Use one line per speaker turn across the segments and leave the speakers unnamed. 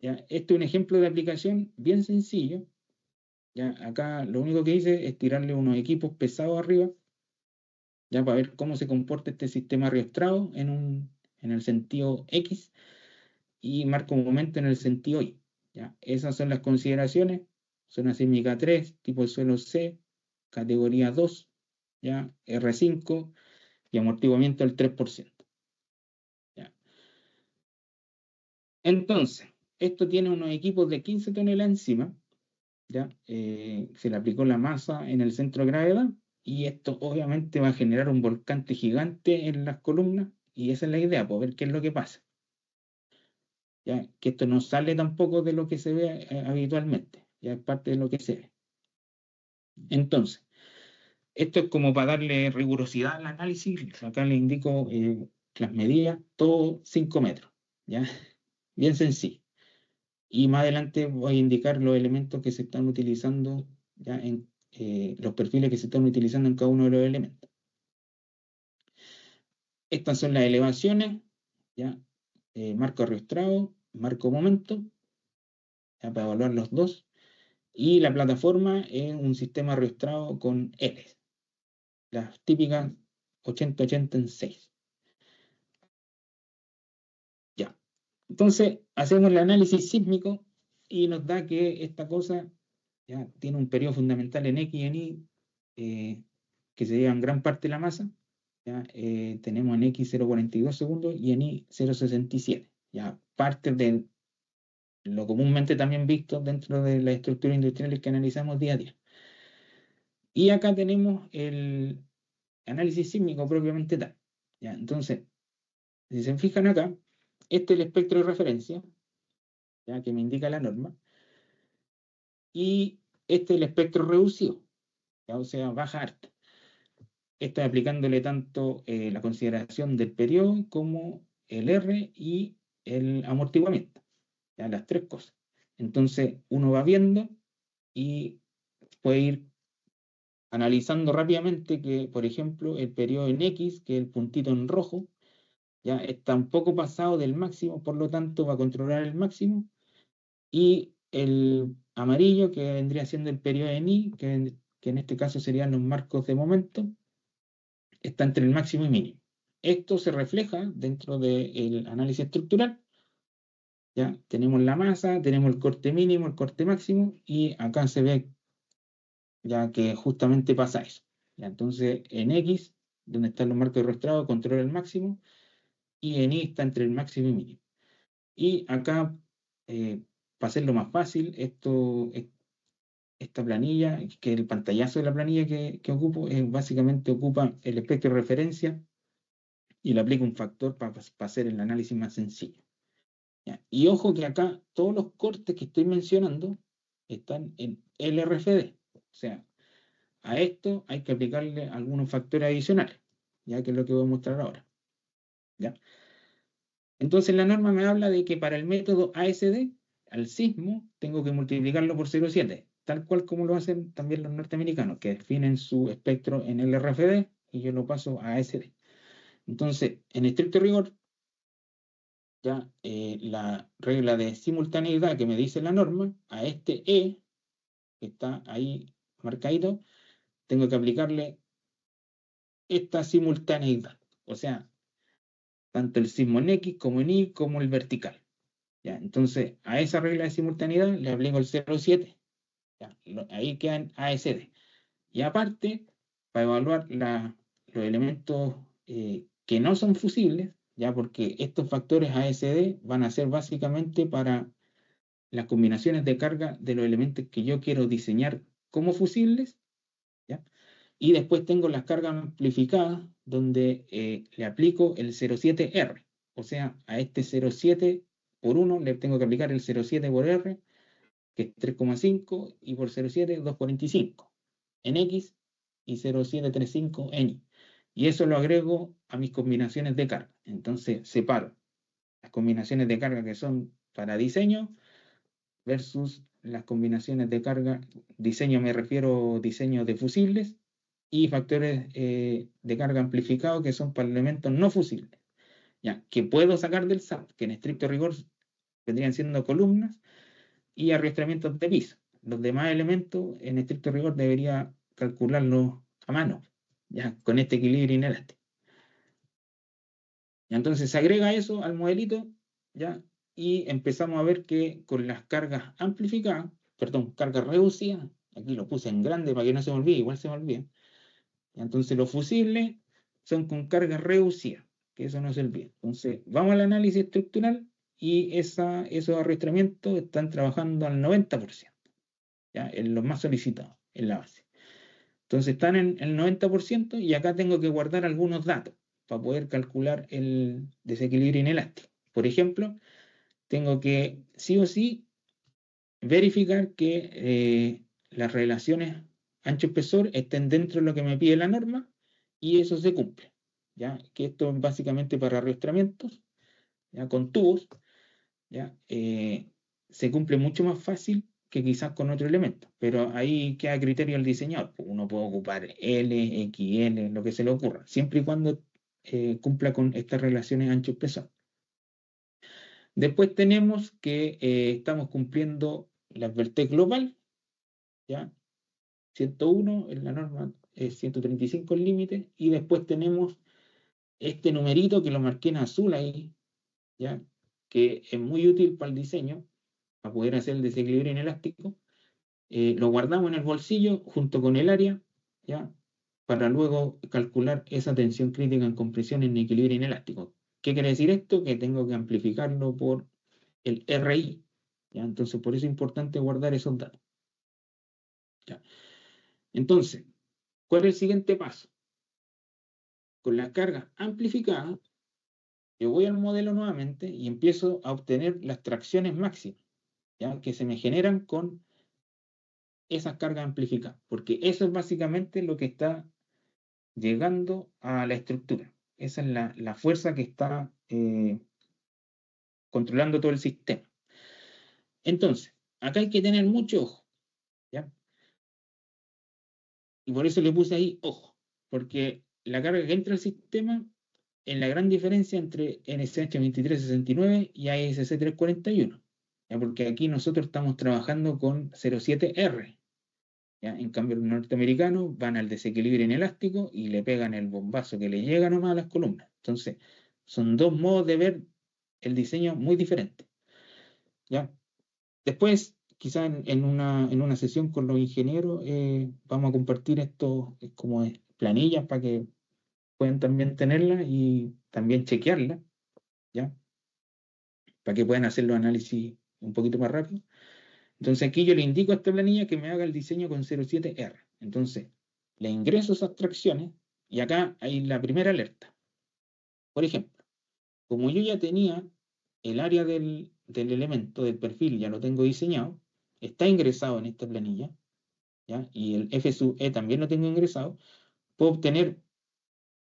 ¿ya? Este es un ejemplo de aplicación bien sencillo. ¿Ya? Acá lo único que hice es tirarle unos equipos pesados arriba, ya para ver cómo se comporta este sistema arrastrado en el sentido X y marco un momento en el sentido Y. ¿Ya? Esas son las consideraciones. Zona sísmica 3, tipo de suelo C, categoría 2, ¿ya? R5 y amortiguamiento del 3%. ¿Ya? Entonces, esto tiene unos equipos de 15 toneladas encima. ¿Ya? Se le aplicó la masa en el centro de gravedad y esto obviamente va a generar un volcante gigante en las columnas y esa es la idea, pues ver qué es lo que pasa. ¿Ya? Que esto no sale tampoco de lo que se ve habitualmente, ya es parte de lo que se ve. Entonces, esto es como para darle rigurosidad al análisis. Acá le indico las medidas, todo 5 metros, ¿ya? Bien sencillo. Y más adelante voy a indicar los elementos que se están utilizando, ya en los perfiles que se están utilizando en cada uno de los elementos. Estas son las elevaciones, ya marco arrastrado, marco momento, ya para evaluar los dos. Y la plataforma es un sistema arrastrado con L, las típicas 80-80 en 6. Ya. Entonces hacemos el análisis sísmico y nos da que esta cosa ya tiene un periodo fundamental en X y en Y que se llevan gran parte de la masa. ¿Ya? Tenemos en X 0,42 segundos y en Y 0,67. Ya parte de lo comúnmente también visto dentro de las estructuras industriales que analizamos día a día. Y acá tenemos el análisis sísmico propiamente tal. ¿Ya? Entonces, si se fijan acá, este es el espectro de referencia, ¿ya? Que me indica la norma, y este es el espectro reducido, ¿ya? O sea, baja harta. Esto es aplicándole tanto la consideración del periodo como el R y el amortiguamiento, ¿ya? Las tres cosas. Entonces, uno va viendo y puede ir analizando rápidamente que, por ejemplo, el periodo en X, que es el puntito en rojo, ya está un poco pasado del máximo, por lo tanto va a controlar el máximo, y el amarillo, que vendría siendo el periodo en Y, que en este caso serían los marcos de momento, está entre el máximo y mínimo. Esto se refleja dentro del análisis estructural. Ya tenemos la masa, tenemos el corte mínimo, el corte máximo, y acá se ve ya que justamente pasa eso. Ya, entonces, en X, donde están los marcos de arrastrado, controla el máximo, y en Y está entre el máximo y mínimo. Y acá, para hacerlo más fácil, esta planilla, que el pantallazo de la planilla que ocupo, básicamente ocupa el espectro de referencia y le aplico un factor para hacer el análisis más sencillo. ¿Ya? Y ojo que acá todos los cortes que estoy mencionando están en LRFD. O sea, a esto hay que aplicarle algunos factores adicionales, ya que es lo que voy a mostrar ahora. ¿Ya? Entonces la norma me habla de que para el método ASD, al sismo, tengo que multiplicarlo por 0,7, tal cual como lo hacen también los norteamericanos, que definen su espectro en LRFD y yo lo paso a ASD. Entonces, en estricto rigor, ya la regla de simultaneidad que me dice la norma, a este E, que está ahí marcadito, tengo que aplicarle esta simultaneidad. O sea, tanto el sismo en X como en Y como el vertical. ¿Ya? Entonces, a esa regla de simultaneidad le aplico el 0,7. ¿Ya? Ahí quedan ASD. Y aparte, para evaluar los elementos que no son fusibles, ya porque estos factores ASD van a ser básicamente para las combinaciones de carga de los elementos que yo quiero diseñar como fusibles, ¿ya? Y después tengo las cargas amplificadas, donde le aplico el 0,7R. O sea, a este 0,7 por 1 le tengo que aplicar el 0,7 por R, que es 3,5, y por 0,7, 2,45 en X y 0,735 en Y. Y eso lo agrego a mis combinaciones de carga. Entonces separo las combinaciones de carga que son para diseño versus las combinaciones de carga. Diseño me refiero a diseño de fusibles y factores de carga amplificados que son para elementos no fusibles, ¿ya? Que puedo sacar del SAT, que en estricto rigor vendrían siendo columnas, y arrastramientos de piso. Los demás elementos, en estricto rigor, debería calcularlos a mano, ya, con este equilibrio inelástico. Y entonces se agrega eso al modelito, ya, y empezamos a ver que con las cargas amplificadas, perdón, cargas reducidas, aquí lo puse en grande para que no se me olvide, igual se me olvida. Entonces los fusibles son con cargas reducidas, que eso no se olvide. Entonces vamos al análisis estructural y esos arrastramientos están trabajando al 90%, ¿ya? En los más solicitados, en la base. Entonces están en el 90% y acá tengo que guardar algunos datos para poder calcular el desequilibrio inelástico. Por ejemplo, tengo que sí o sí verificar que las relaciones ancho-espesor estén dentro de lo que me pide la norma y eso se cumple, ¿ya? Que esto es básicamente para arrastramientos, ¿ya? Con tubos, ¿ya? Se cumple mucho más fácil que quizás con otro elemento, pero ahí queda a criterio del diseñador. Uno puede ocupar L, XL, lo que se le ocurra, siempre y cuando cumpla con estas relaciones ancho-espesor. Después tenemos que estamos cumpliendo la Vertex global, ¿ya? 101 en la norma, 135 el límite, y después tenemos este numerito que lo marqué en azul ahí, ¿ya? Que es muy útil para el diseño, para poder hacer el desequilibrio inelástico. Lo guardamos en el bolsillo junto con el área, ¿ya? Para luego calcular esa tensión crítica en compresión en equilibrio inelástico. ¿Qué quiere decir esto? Que tengo que amplificarlo por el RI, ¿ya? Entonces, por eso es importante guardar esos datos, ¿ya? Entonces, ¿cuál es el siguiente paso? Con las cargas amplificadas, yo voy al modelo nuevamente y empiezo a obtener las tracciones máximas, ¿ya? Que se me generan con esas cargas amplificadas, porque eso es básicamente lo que está llegando a la estructura. Esa es la fuerza que está controlando todo el sistema. Entonces, acá hay que tener mucho ojo, ¿ya? Y por eso le puse ahí ojo, porque la carga que entra al sistema es la gran diferencia entre NSH 2369 y ASC 341, ¿ya? Porque aquí nosotros estamos trabajando con 07R, ¿ya? En cambio, los norteamericanos van al desequilibrio inelástico y le pegan el bombazo que le llega nomás a las columnas. Entonces, son dos modos de ver el diseño muy diferentes, ¿ya? Después, quizá en una sesión con los ingenieros, vamos a compartir esto como planillas para que puedan también tenerla y también chequearla, ¿ya? Para que puedan hacer los análisis un poquito más rápido. Entonces aquí yo le indico a esta planilla que me haga el diseño con 07R. Entonces, le ingreso esas tracciones y acá hay la primera alerta. Por ejemplo, como yo ya tenía el área del elemento, del perfil, ya lo tengo diseñado, está ingresado en esta planilla, ¿ya? Y el F sub E también lo tengo ingresado, puedo obtener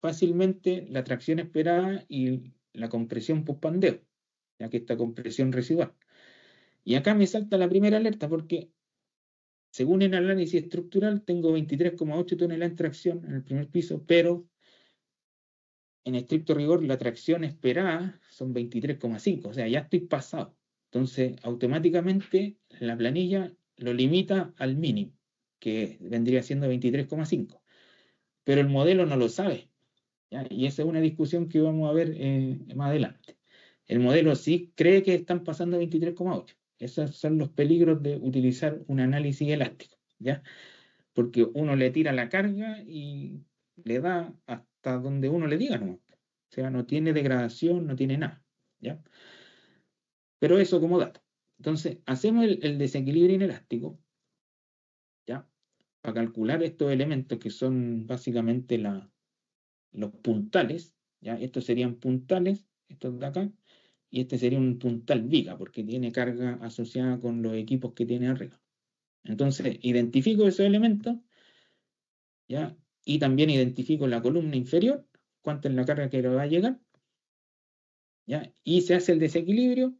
fácilmente la tracción esperada y la compresión post-pandeo, ya que esta compresión residual. Y acá me salta la primera alerta porque, según el análisis estructural, tengo 23,8 toneladas en tracción en el primer piso, pero en estricto rigor la tracción esperada son 23,5, o sea, ya estoy pasado. Entonces, automáticamente la planilla lo limita al mínimo, que vendría siendo 23,5. Pero el modelo no lo sabe, ¿ya? Y esa es una discusión que vamos a ver más adelante. El modelo sí cree que están pasando 23,8. Esos son los peligros de utilizar un análisis elástico, ¿ya? Porque uno le tira la carga y le da hasta donde uno le diga, ¿no? O sea, no tiene degradación, no tiene nada, ¿ya? Pero eso como dato. Entonces, hacemos el desequilibrio inelástico, ¿ya? Para calcular estos elementos que son básicamente los puntales, ¿ya? Estos serían puntales, estos de acá, y este sería un puntal viga, porque tiene carga asociada con los equipos que tiene arriba. Entonces, identifico esos elementos, ¿ya? Y también identifico la columna inferior, cuánto es la carga que le va a llegar, ¿ya? Y se hace el desequilibrio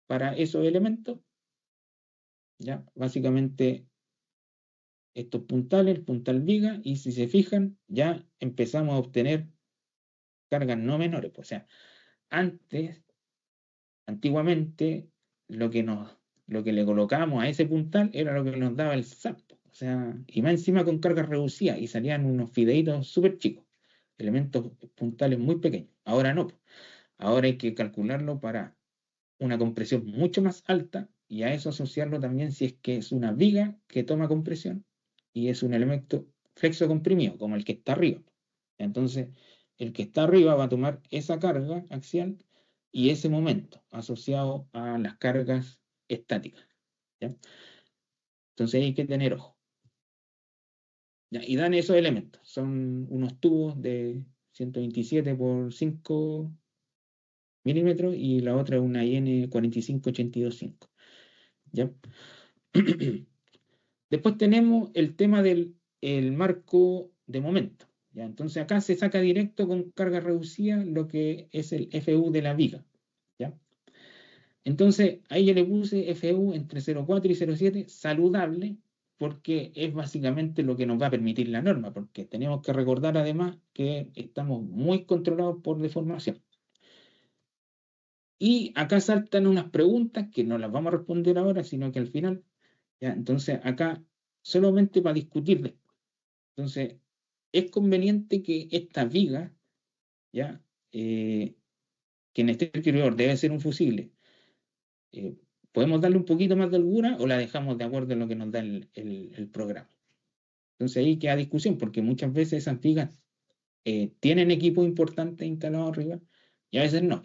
para esos elementos, ¿ya? Básicamente estos puntales, el puntal viga, y si se fijan, ya empezamos a obtener cargas no menores. O sea, antiguamente, lo que le colocábamos a ese puntal era lo que nos daba el SAP. O sea, y más encima con cargas reducidas y salían unos fideitos súper chicos, elementos puntales muy pequeños. Ahora no. Ahora hay que calcularlo para una compresión mucho más alta y a eso asociarlo también si es que es una viga que toma compresión y es un elemento flexo comprimido, como el que está arriba. Entonces, el que está arriba va a tomar esa carga axial y ese momento asociado a las cargas estáticas. ¿Ya? Entonces hay que tener ojo. ¿Ya? Y dan esos elementos. Son unos tubos de 127 por 5 milímetros y la otra es una IN 45825. ¿Ya? Después tenemos el tema del marco de momento. ¿Ya? Entonces acá se saca directo con carga reducida lo que es el FU de la viga. ¿Ya? Entonces ahí yo le puse FU entre 0,4 y 0,7 saludable porque es básicamente lo que nos va a permitir la norma, porque tenemos que recordar además que estamos muy controlados por deformación. Y acá saltan unas preguntas que no las vamos a responder ahora, sino que al final. ¿Ya? Entonces acá solamente para discutir después. Entonces, es conveniente que esta viga, ¿ya? Que en este rigor debe ser un fusible, ¿podemos darle un poquito más de holgura o la dejamos de acuerdo en lo que nos da el programa? Entonces ahí queda discusión, porque muchas veces esas vigas tienen equipos importantes instalados arriba y a veces no.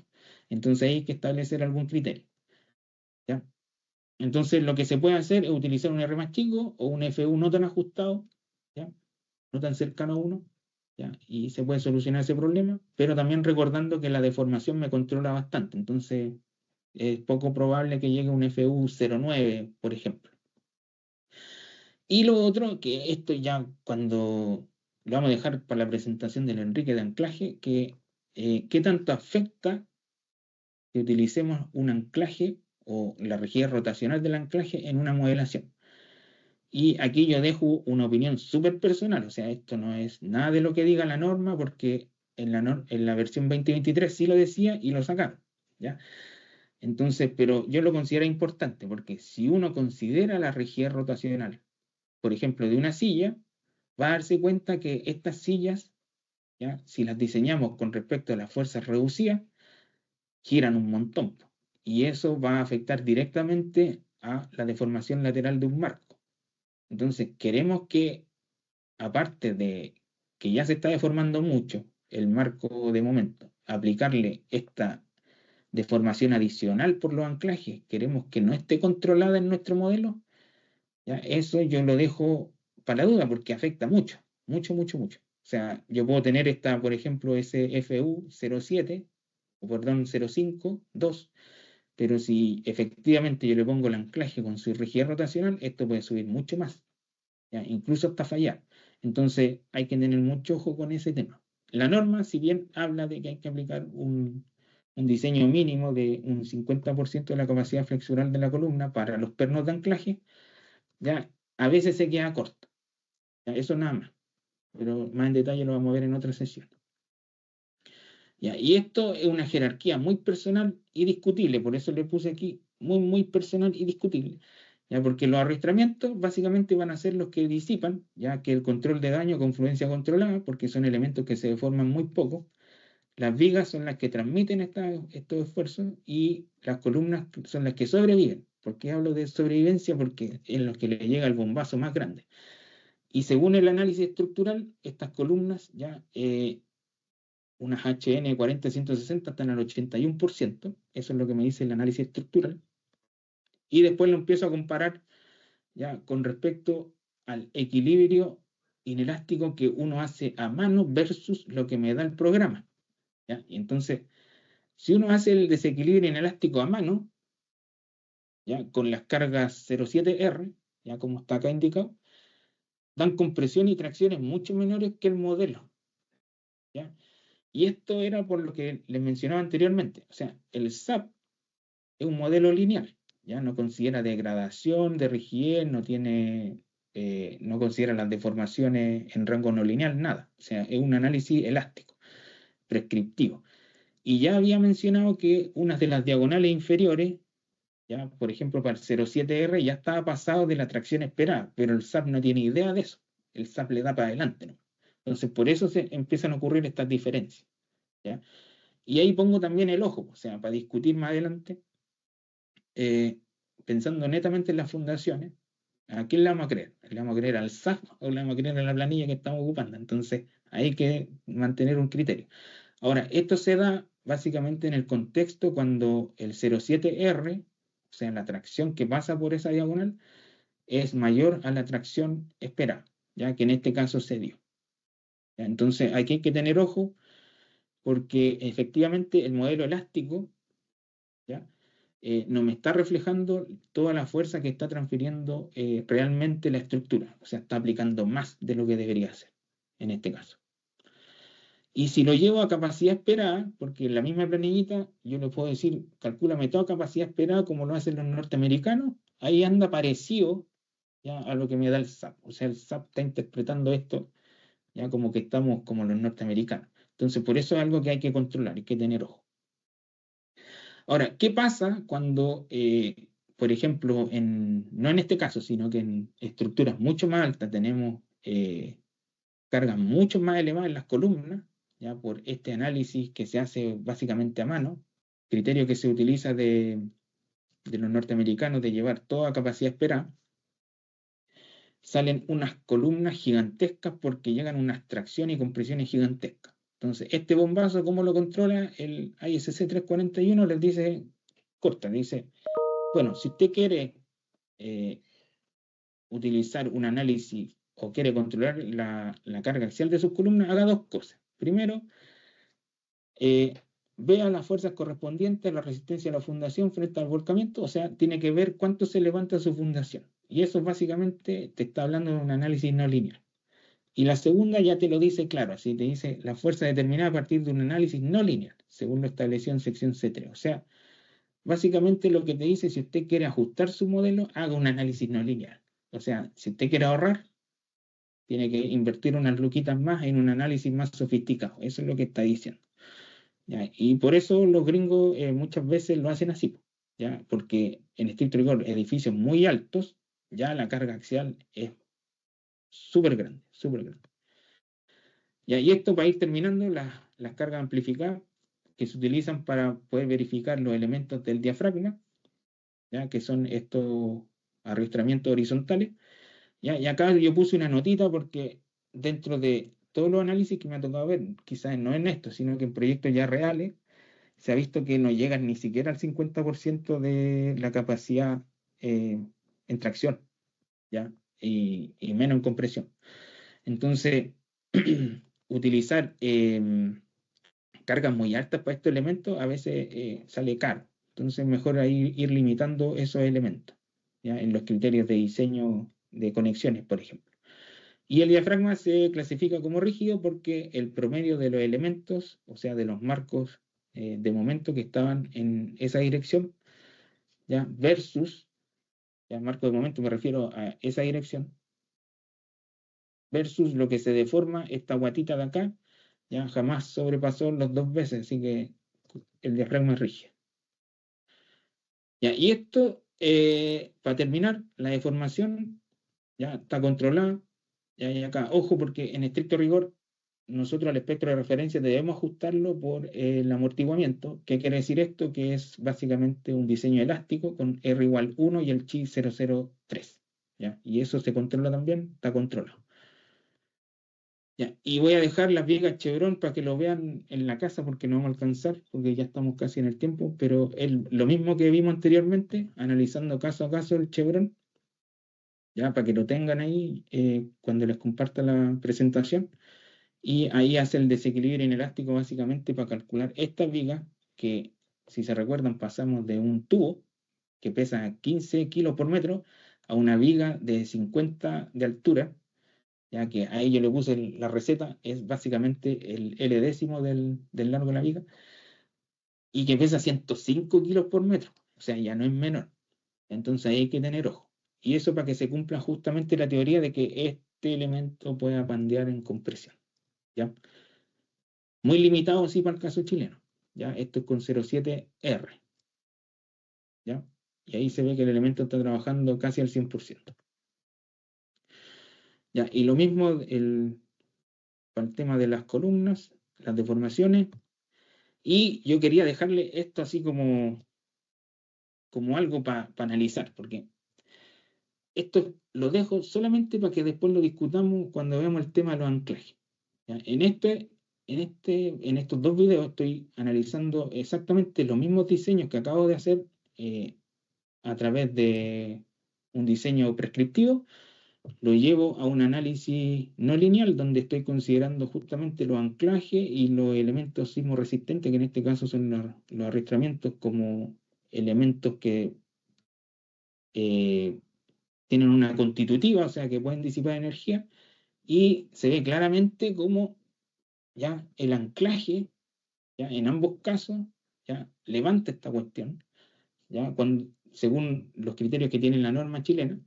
Entonces ahí hay que establecer algún criterio. ¿Ya? Entonces lo que se puede hacer es utilizar un R más chico o un FU no tan ajustado, ¿ya? No tan cercano a 1, ¿ya? Y se puede solucionar ese problema, pero también recordando que la deformación me controla bastante, entonces es poco probable que llegue un FU 0,9, por ejemplo. Y lo otro, que esto ya cuando lo vamos a dejar para la presentación del Enrique de anclaje, que qué tanto afecta que utilicemos un anclaje o la rigidez rotacional del anclaje en una modelación. Y aquí yo dejo una opinión súper personal, o sea, esto no es nada de lo que diga la norma, porque en la versión 2023 sí lo decía y lo sacaron, ¿ya? Entonces, pero yo lo considero importante, porque si uno considera la rigidez rotacional, por ejemplo, de una silla, va a darse cuenta que estas sillas, ¿ya? Si las diseñamos con respecto a las fuerzas reducidas, giran un montón, y eso va a afectar directamente a la deformación lateral de un marco. Entonces, queremos que, aparte de que ya se está deformando mucho el marco de momento, aplicarle esta deformación adicional por los anclajes, queremos que no esté controlada en nuestro modelo, ¿ya? Eso yo lo dejo para la duda porque afecta mucho, mucho, mucho, mucho. O sea, yo puedo tener esta, por ejemplo, ese FU 07, o perdón, 05, 2, pero si efectivamente yo le pongo el anclaje con su rigidez rotacional, esto puede subir mucho más, ¿ya? Incluso hasta fallar. Entonces hay que tener mucho ojo con ese tema. La norma, si bien habla de que hay que aplicar un diseño mínimo de un 50% de la capacidad flexural de la columna para los pernos de anclaje, ya a veces se queda corto. ¿Ya? Eso nada más. Pero más en detalle lo vamos a ver en otra sesión. ¿Ya? Y esto es una jerarquía muy personal y discutible, por eso le puse aquí muy, muy personal y discutible. ¿Ya? Porque los arrastramientos básicamente van a ser los que disipan, ya que el control de daño con fluencia controlada, porque son elementos que se deforman muy poco. Las vigas son las que transmiten estos esfuerzos y las columnas son las que sobreviven. ¿Por qué hablo de sobrevivencia? Porque es los que le llega el bombazo más grande. Y según el análisis estructural, estas columnas ya, unas HN 40-160 están al 81%, eso es lo que me dice el análisis estructural. Y después lo empiezo a comparar ya con respecto al equilibrio inelástico que uno hace a mano versus lo que me da el programa. ¿Ya? Y entonces, si uno hace el desequilibrio inelástico a mano, ya con las cargas 0,7R, ya como está acá indicado, dan compresión y tracciones mucho menores que el modelo. ¿Ya? Y esto era por lo que les mencionaba anteriormente. O sea, el SAP es un modelo lineal, ya no considera degradación de rigidez, no considera las deformaciones en rango no lineal, nada. O sea, es un análisis elástico, prescriptivo. Y ya había mencionado que unas de las diagonales inferiores ¿ya? Por ejemplo, para el 07R ya estaba pasado de la tracción esperada, pero el SAP no tiene idea de eso. El SAP le da para adelante, ¿no? Entonces, por eso se empiezan a ocurrir estas diferencias, ¿ya? Y ahí pongo también el ojo, o sea, para discutir más adelante, pensando netamente en las fundaciones, ¿a quién le vamos a creer? ¿Le vamos a creer al SAP o le vamos a creer a la planilla que estamos ocupando? Entonces, hay que mantener un criterio. Ahora, esto se da básicamente en el contexto cuando el 07R, o sea, la tracción que pasa por esa diagonal, es mayor a la tracción esperada, ya que en este caso se dio. ¿Ya? Entonces, aquí hay que tener ojo porque efectivamente el modelo elástico, ¿ya? No me está reflejando toda la fuerza que está transfiriendo realmente la estructura, o sea, está aplicando más de lo que debería hacer en este caso. Y si lo llevo a capacidad esperada, porque en la misma planillita yo le puedo decir, calcúlame toda capacidad esperada como lo hacen los norteamericanos, ahí anda parecido ya a lo que me da el SAP. O sea, el SAP está interpretando esto ya como que estamos como los norteamericanos. Entonces, por eso es algo que hay que controlar, hay que tener ojo. Ahora, ¿qué pasa cuando, por ejemplo, no en este caso, sino que en estructuras mucho más altas tenemos cargas mucho más elevadas en las columnas, ya por este análisis que se hace básicamente a mano, criterio que se utiliza de los norteamericanos de llevar toda capacidad esperada, salen unas columnas gigantescas porque llegan unas tracciones y compresiones gigantescas. Entonces, este bombazo, ¿cómo lo controla? El ISC 341 les dice, corta, dice, bueno, si usted quiere utilizar un análisis o quiere controlar la carga axial de sus columnas, haga dos cosas. Primero, vea las fuerzas correspondientes a la resistencia de la fundación frente al volcamiento, o sea, tiene que ver cuánto se levanta su fundación. Y eso básicamente te está hablando de un análisis no lineal. Y la segunda ya te lo dice claro, así te dice la fuerza determinada a partir de un análisis no lineal, según lo establecido en sección C3. O sea, básicamente lo que te dice, si usted quiere ajustar su modelo, haga un análisis no lineal. O sea, si usted quiere ahorrar, tiene que invertir unas luquitas más en un análisis más sofisticado. Eso es lo que está diciendo. ¿Ya? Y por eso los gringos muchas veces lo hacen así, ¿ya? Porque en estricto rigor, edificios muy altos, ya la carga axial es súper grande, súper grande. ¿Ya? Y esto para ir terminando, las cargas amplificadas que se utilizan para poder verificar los elementos del diafragma, ¿ya? Que son estos arrastramientos horizontales. ¿Ya? Y acá yo puse una notita porque dentro de todos los análisis que me ha tocado ver, quizás no en esto, sino que en proyectos ya reales, se ha visto que no llegan ni siquiera al 50% de la capacidad en tracción, ¿ya? Y menos en compresión. Entonces, utilizar cargas muy altas para estos elementos a veces sale caro. Entonces, mejor ahí ir limitando esos elementos, ¿ya? En los criterios de diseño de conexiones, por ejemplo. Y el diafragma se clasifica como rígido porque el promedio de los elementos, o sea, de los marcos de momento que estaban en esa dirección, ¿ya? Versus, ya marco de momento me refiero a esa dirección, versus lo que se deforma esta guatita de acá, ya jamás sobrepasó los 2 veces, así que el diafragma es rígido. Ya, y esto, para terminar, la deformación ya está controlada, ya, y acá, ojo, porque en estricto rigor nosotros al espectro de referencia debemos ajustarlo por el amortiguamiento. ¿Qué quiere decir esto? Que es básicamente un diseño elástico con R igual 1 y el chi 003. ¿Ya? Y eso se controla también, está controlado. ¿Ya? Y voy a dejar las vigas Chevron para que lo vean en la casa porque no vamos a alcanzar, porque ya estamos casi en el tiempo, pero lo mismo que vimos anteriormente, analizando caso a caso el Chevron, ya para que lo tengan ahí cuando les comparta la presentación. Y ahí hace el desequilibrio inelástico básicamente para calcular estas vigas que, si se recuerdan, pasamos de un tubo que pesa 15 kilos por metro a una viga de 50 de altura, ya que ahí yo le puse la receta, es básicamente el L décimo del largo de la viga, y que pesa 105 kilos por metro, o sea, ya no es menor. Entonces ahí hay que tener ojo. Y eso para que se cumpla justamente la teoría de que este elemento pueda pandear en compresión. ¿Ya? Muy limitado, sí, para el caso chileno. ¿Ya? Esto es con 07R. ¿Ya? Y ahí se ve que el elemento está trabajando casi al 100%. Ya, y lo mismo para el tema de las columnas, las deformaciones. Y yo quería dejarle esto así como algo para analizar, porque esto lo dejo solamente para que después lo discutamos cuando veamos el tema de los anclajes. ¿Ya? En estos dos videos estoy analizando exactamente los mismos diseños que acabo de hacer a través de un diseño prescriptivo. Lo llevo a un análisis no lineal donde estoy considerando justamente los anclajes y los elementos sismoresistentes, que en este caso son los arrastramientos, como elementos que tienen una constitutiva, o sea, que pueden disipar energía, y se ve claramente cómo ya el anclaje, ya en ambos casos, ya levanta esta cuestión, ya según los criterios que tiene la norma chilena,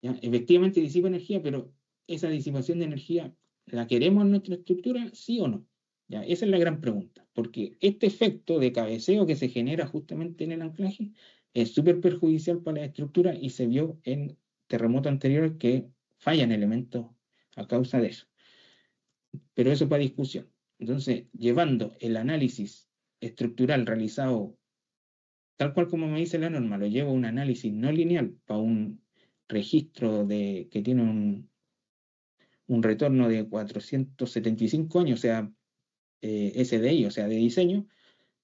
ya efectivamente disipa energía, pero esa disipación de energía, ¿la queremos en nuestra estructura, sí o no? Ya, esa es la gran pregunta, porque este efecto de cabeceo que se genera justamente en el anclaje es súper perjudicial para la estructura y se vio en terremotos anteriores que fallan elementos a causa de eso. Pero eso para discusión. Entonces, llevando el análisis estructural realizado tal cual como me dice la norma, lo llevo a un análisis no lineal para un registro que tiene un retorno de 475 años, o sea, SDI, o sea, de diseño,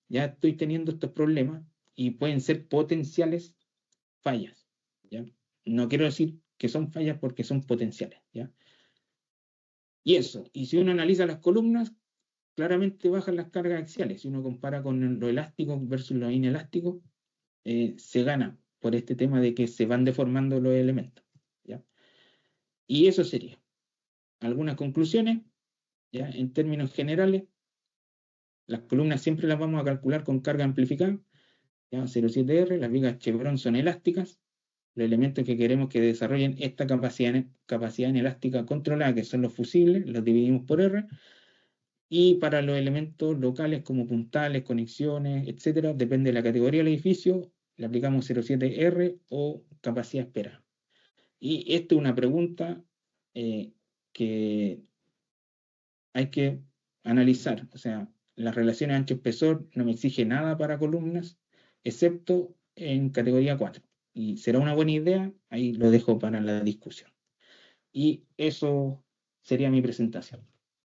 ya estoy teniendo estos problemas y pueden ser potenciales fallas. ¿Ya? No quiero decir que son fallas porque son potenciales. ¿Ya? Y eso, y si uno analiza las columnas, claramente bajan las cargas axiales. Si uno compara con lo elástico versus lo inelástico, se gana por este tema de que se van deformando los elementos. ¿Ya? Y eso sería. Algunas conclusiones, ¿ya? En términos generales, las columnas siempre las vamos a calcular con carga amplificada, ¿ya? 0,7R, las vigas Chevron son elásticas, los elementos que queremos que desarrollen esta capacidad inelástica controlada, que son los fusibles, los dividimos por R, y para los elementos locales como puntales, conexiones, etcétera, depende de la categoría del edificio, le aplicamos 0,7R o capacidad esperada. Y esto es una pregunta que hay que analizar. O sea, las relaciones ancho-espesor no me exige nada para columnas, excepto en categoría 4. Y será una buena idea, ahí lo dejo para la discusión. Y eso sería mi presentación.